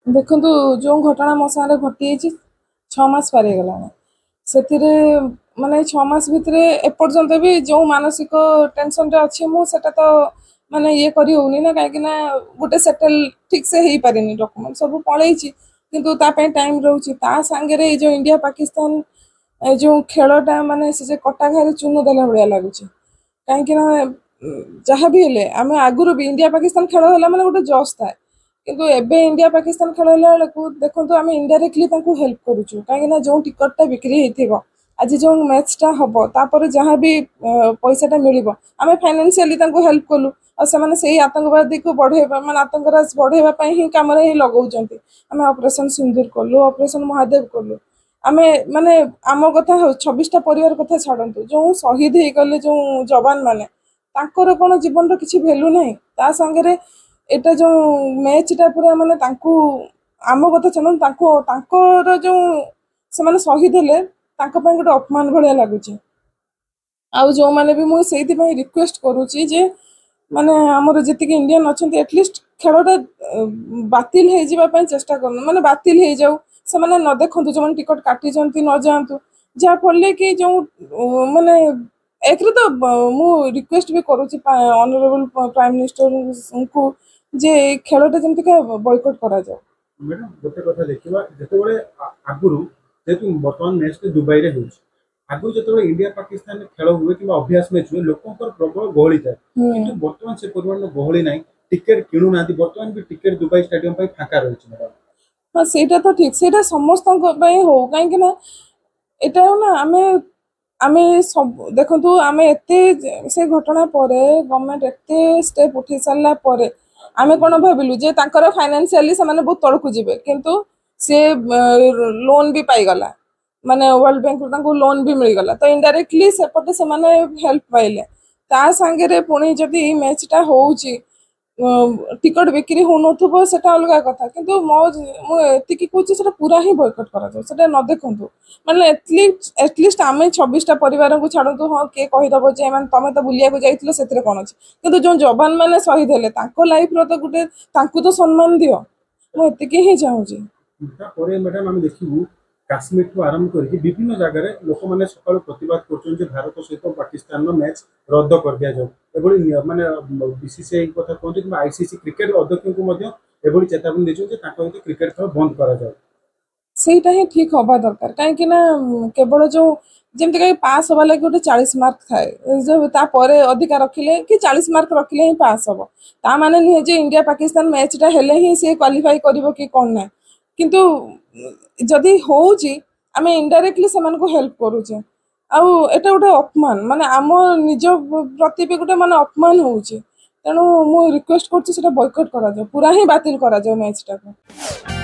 देखु जो घटना मो सारे घटी 6 मास पार गला से माने 6 मास भितर एपर्यंत भी जो मानसिक टेंशन रे अच्छी मुझे तो माने ये करी होनी ना कहीं गोटे सेटल ठीक से हो पारे डॉक्यूमेंट सब पलैची किंतु टाइम रोचे सांगे जो इंडिया पाकिस्तान जो खेलटा माने से कटा घारे चून देला भाया लगुच कहीं जहाँ भी हेले आम आगुरी भी इंडिया पाकिस्तान खेल है माने गोटे जस था किंतु एबे इंडिया पाकिस्तान खेल बेलू देखो आम इनडायरेक्टली हेल्प करुचु कहीं जो टिकटा बिक्री होती आज जो मैचटा हम तापर जहाँ भी पैसाटा मिल आम फाइनेंशियली हेल्प कलु से आतंकवादी को बढ़ेबा माने आतंकराज बढ़ेबा ही कम लगाऊँ आम ऑपरेशन सिंदूर कलु ऑपरेशन महादेव कलु आम माने आम कथा 26टा परिवार कथा छाड़ू जो शहीद हो गले जो जवान माने तांकर कौन जीवन किसी भैल्यू ना ता सांगे एटा जो मैचटा पूरा माने आम कथा छाड़ जो से शहीद हेले गोटे अपमान भाया लगुच आउ जो मैंने भी मुझे रिक्वेस्ट करुच्ची जे माने आमर जी इंडियन अच्छा एटलिस्ट खेलटा बातिल हो चेष्टा कर माने बातिल हो जाऊ से मैंने न देखु जो टिकट काटी न जातु जहाँफल कि जो माने एक तो मु रिक्वेस्ट भी करुच्ची ऑनरेबल प्राइम मिनिस्टर को जे खेलटा जमती बॉयकॉट करा जाओ। मैडम गोटे कथा देखा जिते आगुरी जेहतु बर्तमान मैच दुबई रे होउछ आगु जो इंडिया पाकिस्तान खेल हुए कि अभ्यास मैच हुए लोकंर प्रबल गहली थाए किंतु बर्तमान से परिमाण गहली ना टिकेट किणु ना बर्तमान भी टिकेट दुबई स्टेडियम फाँका रही मैडम। हाँ सेटा तो ठीक से समस्त हो कहीं यहाँ ना आम आम सब देखु आम एत से घटना पर गवर्नमेंट एत स्टेप उठे सारापर आम कौन भाविलु जे फाइनेंशियली से बहुत तलू जी किंतु सी लोन भी पाईगला माने वर्ल्ड बैंक लोन भी मिलगला तो इनडायरेक्टली सेपटे से हेल्प पाइले ता सांगे पुणी जदि मैचटा होउची टिकट बिक्री हो ना अलग कथा किंतु मुझे कहूँ पूरा ही बॉयकॉट करा न देखु माने एटलिस्ट आम 26टा परिवार को छाड़ू हाँ किए कहीदब जे तुम तो बुलिया जाइल से कौन अच्छे किंतु जो जवान मैंने शहीद हेले लाइफ तो गोटे तो सम्मान दियो मुझे ही चाहूँगी। मैडम आम देखू काश्मीर को आरंभ कर विभिन्न जगह लोक मैंने सकाल प्रतिवाद कर भारत सहित पाकिस्तान मैच रद्द कर दि जाए माने बीसीसीआई कथा कहते कि आईसीसी क्रिकेट अध्यक्ष को चेतावनी देते क्रिकेट खेल बंद करा सेटा ही ठीक हवा दरकार कहीं केवल जो जमती कहीं पास हवा लगे गोटे 40 मार्क थाए जो तापर अधिका रखिले कि 40 मार्क रखिले ही पास हम ता माने नुहे जे इंडिया पाकिस्तान मैचटा हेले ही सी क्वालिफाई करिवो कि कौन ना किंतु जदि होउची आम इनडायरेक्टली से हेल्प करुचे आटा गोटे अपमान माने आम निज प्रति भी गोटे माने अपमान होउची तेणु मु रिक्वेस्ट करछि सेटा बॉयकॉट करा जाओ पूरा ही बातिल करा जाओ मैचटा को।